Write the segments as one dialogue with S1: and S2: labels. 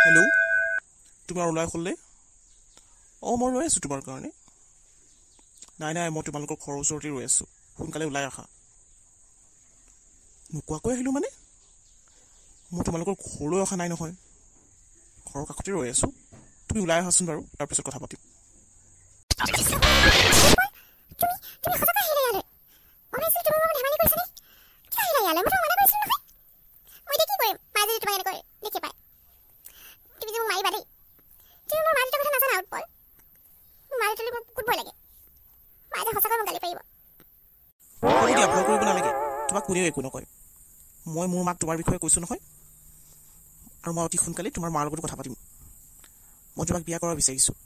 S1: Hello', তোমাৰ ওলাই হ'লনে? মই ৰৈ আছোঁ তোমাৰ কাৰণে। নাই, মই তোমালোকৰ ঘৰৰ ওচৰতে ৰৈ আছোঁ। সোনকালে ওলাই আহা। নোকোৱাকৈ আহিলোঁ মানে? মই তোমালোকৰ ঘৰলৈ অহা নাই নহয়। ঘৰৰ কাষতে ৰৈ আছোঁ। তুমি ওলাই আহাচোন বাৰু, তাৰপিছত কথা পাতিম। হ'ব দিয়া, ভয় কৰিব নালাগে। তোমাক কোনেও একো নকয়। মই মোৰ মাক তোমাৰ বিষয়ে কৈছোঁ নহয়, আৰু মই অতি সোনকালে তোমাৰ মাৰ লগতো কথা পাতিম। মই তোমাক বিয়া কৰাব বিচাৰিছোঁ।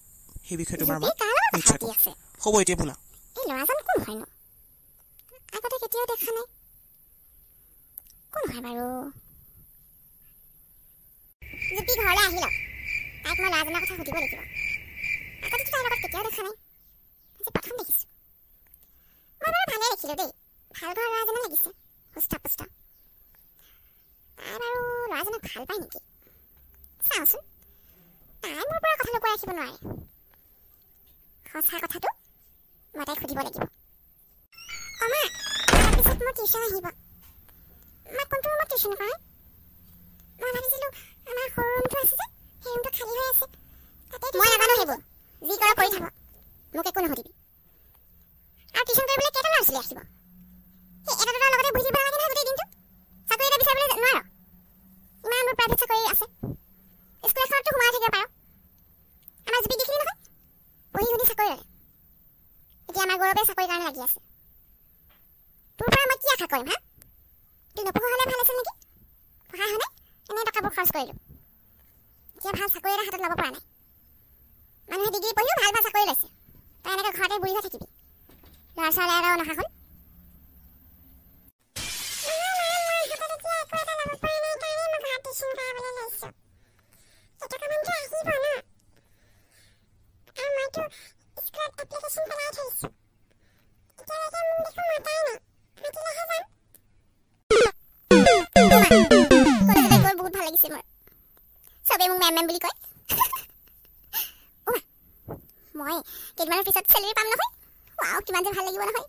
S1: সেই বিষয়ে তোমাৰ মাক নিশ্চয় ক'ম। হ'ব, এতিয়া বোলা।
S2: এই ল'ৰাজন কোন হয়নো? আগতে কেতিয়াও দেখা নাই। কোন হয় বাৰু? জুপি ঘৰলৈ আহিল। তাইক মই ল'ৰাজনৰ কথা সুধিব লাগিব। আগতেতো তাইৰ লগত কেতিয়াও দেখা নাই, আজি প্ৰথম দেখিছোঁ। মই বাৰু ভালেই দেখিলোঁ দেই, ভাল ঘৰৰ ল'ৰাজনে লাগিছে, সুস্থ পুষ্ট। তাই বাৰু ল'ৰাজনক ভাল পায় নেকি? চাওঁচোন, তাই মোৰ পৰা কথা লুকুৱাই ৰাখিব নোৱাৰে। সঁচা কথাটো মই তাইক সুধিব লাগিব। মা, তাৰপিছত মোৰ টিউশ্যন আহিব। মা, কোনটো ৰুমত টিউশ্যন কৰা? মই ভাবিছিলোঁ আমাৰ সৰু ৰুমটো আছে যে, সেই ৰুমটো খালী হৈ আছে। মই নাজানো সেইবোৰ, যি কৰা কৰি থাক, মোক একো নুসুধিবি। আৰু টিউশ্যন কৰিবলৈ কেইটা ল'ৰা ছোৱালী ৰাখিব? সেই এটা দুটাৰ লগতে বহি থাকিব নালাগে নহয় গোটেই দিনটো। চাকৰি এটা বিচাৰিবলৈ নোৱাৰ? ইমানবোৰ প্ৰাইভেট চাকৰি আছে, স্কুল এখনততো সোমাই থাকিব পাৰ। আমাৰ জুপিক দেখিলি নহয়, পঢ়ি শুনি চাকৰি ল'লে। এতিয়া আমাৰ গৌৰৱে চাকৰিৰ কাৰণে লাগি আছে। তোৰ পৰা মই কি আশা কৰিম? হা, তোৰ নপঢ়া হ'লে ভাল আছিল নেকি? পঢ়া হ'লে এনেই টকাবোৰ খৰচ কৰিলোঁ। এতিয়া ভাল চাকৰি এটা হাতত ল'ব পৰা নাই। মানুহে ডিগ্ৰী পঢ়িও ভাল ভাল চাকৰি লৈছে, তই এনেকৈ ঘৰতে বুঢ়ী হৈ থাকিবি। ল'ৰা ছোৱালী এটাও নহা হ'ল। বহুত ভাল লাগিছে মোৰ, চবেই মোক মেম বুলি কয়। মই কেইদিনমানৰ পিছত চেলেৰি পাম নহয়। ৱাও, কিমান যে ভাল লাগিব নহয়।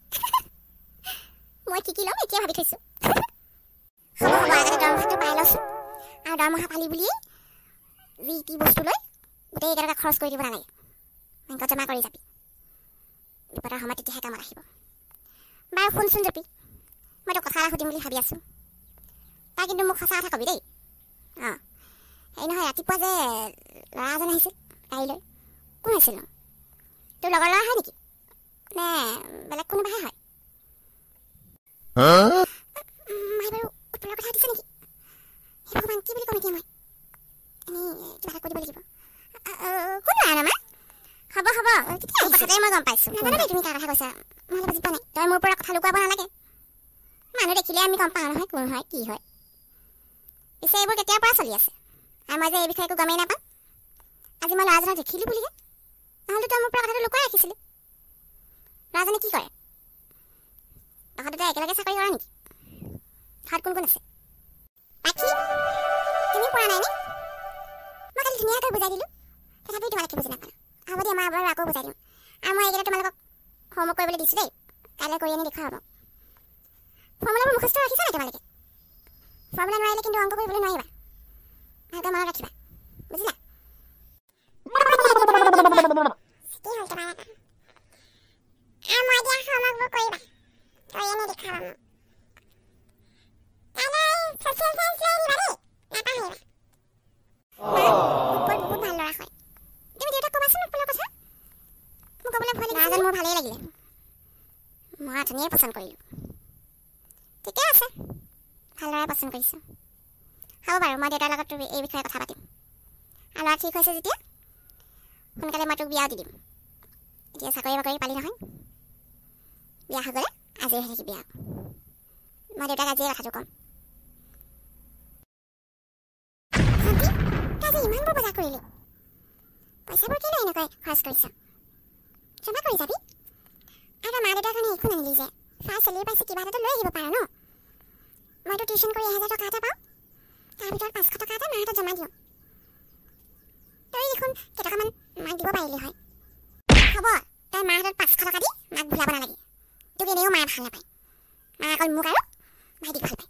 S2: মই শিকি ল'ম, এতিয়া ভাবি থৈছোঁ। হ'ব, আগতে দৰমহাটো পাই লওঁচোন। আৰু দৰমহা পালি বুলিয়েই যি টি বস্তু লৈ গোটেইকেইটকা খৰচ কৰি দিব নালাগে। বেংকত জমা কৰি যাবি, বিপদৰ সময়ত তেতিয়াহে কামত আহিব। বাৰু শুনচোন জপি, মই তোক কথা এটা সুধিম বুলি ভাবি আছোঁ। তই কিন্তু মোক সঁচা কথা কবি দেই। হেৰি নহয়, ৰাতিপুৱা যে ল'ৰা এজন আহিছিল গাড়ীলৈ, কোন আছিল ন? তোৰ লগৰ ল'ৰা হয় নেকি, নে বেলেগ কোনোবাহে হয়? মায়ে বাৰু উত্তৰৰ কথা সুধিছে নেকি? সেই ভগৱান, কি বুলি ক'ম এতিয়া মই? এনেই কিবা এটা কৈ দিব লাগিব। কোন ল'ৰা ন মা? হ'ব, কথাতে মই গম পাইছোঁ। নাজানো দেই তুমি কাৰ কথা কৈছা, মই বুজি পোৱা নাই। তই মোৰ পৰা কথা লুকুৱাব নালাগে। মানুহ দেখিলে আমি গম পাওঁ নহয় কোন হয় কি হয়। পিছে এইবোৰ কেতিয়াৰ পৰা চলি আছে, আৰু মই যে এই বিষয়ে একো গমেই নাপাওঁ? আজি মই ল'ৰাজনক দেখিলোঁ বুলিহে, নহ'লে তই মোৰ পৰা কথাটো লুকুৱাই ৰাখিছিলি। ল'ৰাজনে কি কৰে? তহঁতে দুটাই একেলগে চাকৰি কৰা নেকি? ঘৰত কোন কোন আছে? পাখি, তুমি পৰা নাই নে? মই কালি ধুনীয়াকৈ বুজাই দিলোঁ, তথাপিও তোমালোকে বুজি নাপালা। হ'ব দিয়া, মই বাৰু আকৌ বুজাই দিম। আৰু মই এইকেইটা তোমালোকক হোমৱৰ্ক কৰিবলৈ দিছোঁ দেই, কাইলৈ কৰি আনি দেখুৱাব। ফৰ্মুলাবোৰ মুখস্থ ৰাখিছা নাই তোমালোকে? ফৰ্মুলা নোৱাৰিলে কিন্তু অংক কৰিবলৈ নোৱাৰিবা, ভালকৈ মনত ৰাখিবা, বুজিলা? মোৰ ভালেই লাগিলে, মই ধুনীয়াই পচন্দ কৰিলোঁ। ঠিকে আছে, ভালদৰে পচন্দ কৰিছোঁ। হ'ব বাৰু, মই দেউতাৰ লগত এই বিষয়ে কথা পাতিম। আৰু ল'ৰা ঠিক হৈছে যেতিয়া সোনকালে মই তোক বিয়াও দি দিম। এতিয়া চাকৰি বাকৰি পালি নহয়, বিয়া হৈ গ'লে আজৰি হৈ থাকিবি আৰু। মই দেউতাক আজিয়ে কথাটো ক'ম। তই যে ইমানবোৰ বজাৰ কৰিলি, পইচাবোৰ কেলৈ এনেকৈ খৰচ কৰিছ? জমা কৰি যাবি। আৰু তই মা দেউতাৰ কাৰণে একো নানিলি যে, চাই চেলেৰি পাইছে, কিবা এটাতো লৈ আহিব পাৰ ন? মইতো টিউশ্যন কৰি 1000 টকা এটা পাওঁ, তাৰ ভিতৰত 500 টকা এটা মাৰ হাতত জমা দিওঁ। দেখোন কেইটকামান মাক দিব পাৰিলি হয় হ'ব তই মাৰ হাতত 500 টকা দি মাক ভুলাব নালাগে তোক এনেও মায়ে ভাল নাপায় মা অকল মোক আৰু ভাইটিক ভাল পায়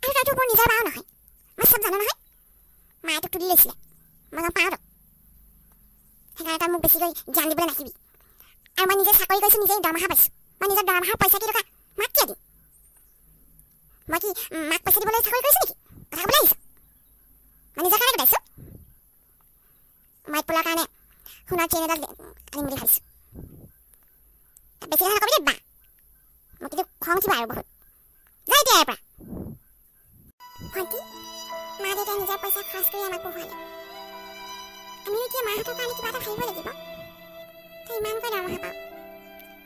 S2: আৰু তইতো মোৰ নিজৰ বাও নহয় মই চব জানো নহয় মায়ে তোক তুলি লৈছিলে মই গম পাওঁ সেইকাৰণে তই মোক বেছিকৈ জ্ঞান দিবলৈ নাহিবি আৰু মই নিজে চাকৰি কৰিছোঁ নিজেই দৰমহা পাইছোঁ মই নিজৰ দৰমহাৰ পইচা কেইটকা মাক কিয় দিম মই কি মাক পইচা দিবলৈ চাকৰি কৰিছোঁ নেকি কথা ক'বলৈ আহিছ মই নিজৰ কাৰণে গোটাইছোঁ মাইক পোলাৰ কাৰণে সোণৰ চেইন এডাল আনিম বুলি ভাবিছোঁ বেছি কথা নকবি দেই বা মোক কিন্তু খং উঠিব আৰু বহুত যাই এতিয়া ইয়াৰ পৰা ভণ্টি মা দেউতাই নিজৰ পইচা খৰচ কৰি আমাক পঢ়ুৱালে আমিও এতিয়া মাহঁতৰ কাৰণে কিবা এটা ভাবিব লাগিব তই ইমানকৈ দৰমহা পাওঁ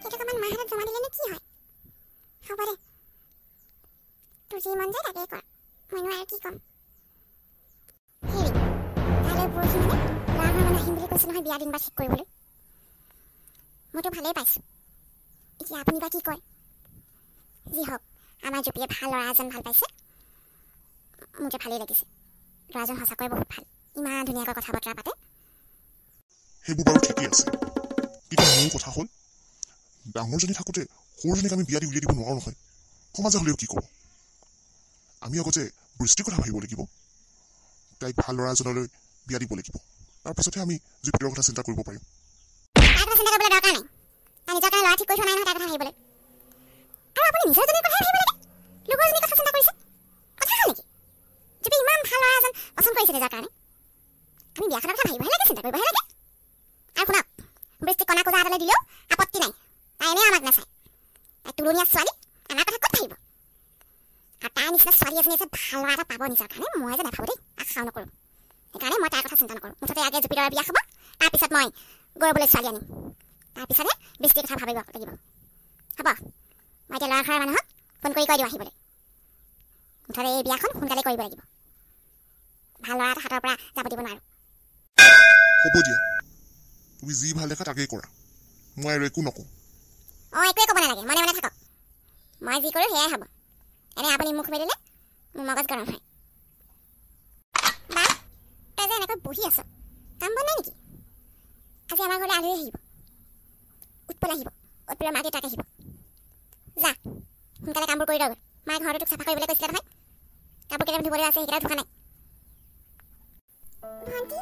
S2: কেইটকামান মাহঁতক জমা দিলেনো কি হয় হ'ব দে তোৰ যি মন যায় তাকেই কৰ মইনো আৰু কি ক'ম হেৰি কাইলৈ পৰহি মানে ল'ৰা ঘৰ মানুহ আহিম বুলি কৈছে নহয় বিয়া দিন বাৰ ঠিক কৰিবলৈ মইতো ভালেই পাইছোঁ এতিয়া আপুনি বা কি কয় যি হওক আমাৰ জুপিয়ে ভাল ল'ৰা এজন ভাল পাইছে মোকে ভালেই লাগিছে ল'ৰাজন সঁচাকৈ বহুত ভাল ইমান ধুনীয়াকৈ কথা বতৰা পাতে
S3: সেইবোৰ বাৰু ঠিকেই আছে কিন্তু মোৰ কথা হ'ল ডাঙৰজনী থাকোঁতে সৰুজনীক আমি বিয়া দি উলিয়াই দিব নোৱাৰোঁ নহয় সমাজে হ'লেও কি ক'ব আমি আগতে বৃষ্টিৰ কথা ভাবিব লাগিব তাইক ভাল ল'ৰা এজনলৈ বিয়া দিব লাগিব তাৰপিছতহে আমি জুপিটাৰৰ কথা চিন্তা কৰিব পাৰিম
S2: তাৰ কথা চিন্তা কৰিবলৈ দৰকাৰ নাই তাই নিজৰ কাৰণে ল'ৰা ঠিক কৰি থোৱা নাই নহয় তাৰ কথা ভাবিবলৈ আৰু আপুনি নিজৰজনীৰ কথাই ভাবিব লাগে লগৰজনীৰ কথা চিন্তা কৰিছে কথা হ'ল নেকি যদি ইমান ভাল ল'ৰা এজন পচন্দ কৰিছে নিজৰ কাৰণে আমি বিয়াখনৰ কথা ভাবিবহে লাগে চিন্তা কৰিবহে লাগে আৰু শুনক বৃষ্টি কণা কোজা হাতলৈ দিলেও আপত্তি নাই তাই এনেও আমাক নাচায় তাই তুলনীয়া ছোৱালী আমাৰ কথা ক'ত ভাবিব আৰু তাইৰ নিচিনা ছোৱালী এজনী আছে ভাল ল'ৰা এটা পাব নিজৰ কাৰণে মই যে নাভাবোঁ দেই আশাও নকৰোঁ সেইকাৰণে মই তাৰ কথা চিন্তা নকৰোঁ মুঠতে আগে জুপিটাৰৰ বিয়া খাব তাৰপিছত মই গৌৰৱলৈ ছোৱালী আনিম তাৰপিছতহে বৃষ্টিৰ কথা ভাবিব লাগিব হ'ব মই এতিয়া ল'ৰা ঘৰৰ মানুহক ফোন কৰি কৈ দিওঁ আহিবলৈ মুঠতে এই বিয়াখন সোনকালে কৰিব লাগিব ভাল ল'ৰা এটা হাতৰ পৰা যাব দিব নোৱাৰোঁ
S3: হ'ব দিয়া তুমি যি ভাল দেখা তাকেই কৰা মই আৰু একো নকওঁ
S2: অঁ একোৱে ক'ব নালাগে মনে মনে থাকক মই যি কৰোঁ সেয়াই হ'ব এনে আপুনি মুখ মেলিলে মোৰ মগজ গৰম হয় বা তই যে এনেকৈ বহি আছ কাম বন নাই নেকি আজি আমাৰ ঘৰলৈ আলহী আহিব উৎপল আহিব উৎপলৰ মা দেউতাক আহিব যা সোনকালে কামবোৰ কৰি লৈ গ'ল মায়ে ঘৰটো তোক চাফা কৰিবলৈ কৈছিলে নহয় কাপোৰ কেইটামান ধুবলৈ আছে সেইকেইটা ধোৱা নাই ভণ্টি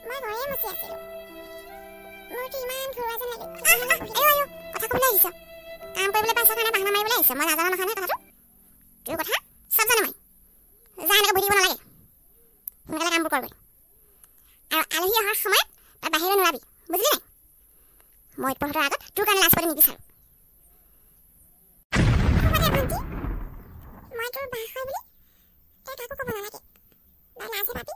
S2: মই ঘৰে মচি আছিলোঁ মোৰতো ইমান ঘৰুৱা যেন লাগে কথা ক'বলৈ আহিছ কাম কৰিবলৈ পাইছ কাৰণে বাহানা মাৰিবলৈ আহিছ মই নাজানো নহয় কথাটো তোৰ কথা চব জানো মই যা এনেকৈ বহি দিব নালাগে সোনকালে কামবোৰ কৰগৈ আৰু আলহী অহাৰ সময়ত তই বাহিৰলৈ নোলাবি বুজিলি নাই মই উৎপলহঁতৰ আগত তোৰ কাৰণে লাজ পাতি নিবিচাৰোঁ ভণ্টি মই তোৰ বাহ হয় বুলি তই কাকো ক'ব নালাগে তই লাজে পাবি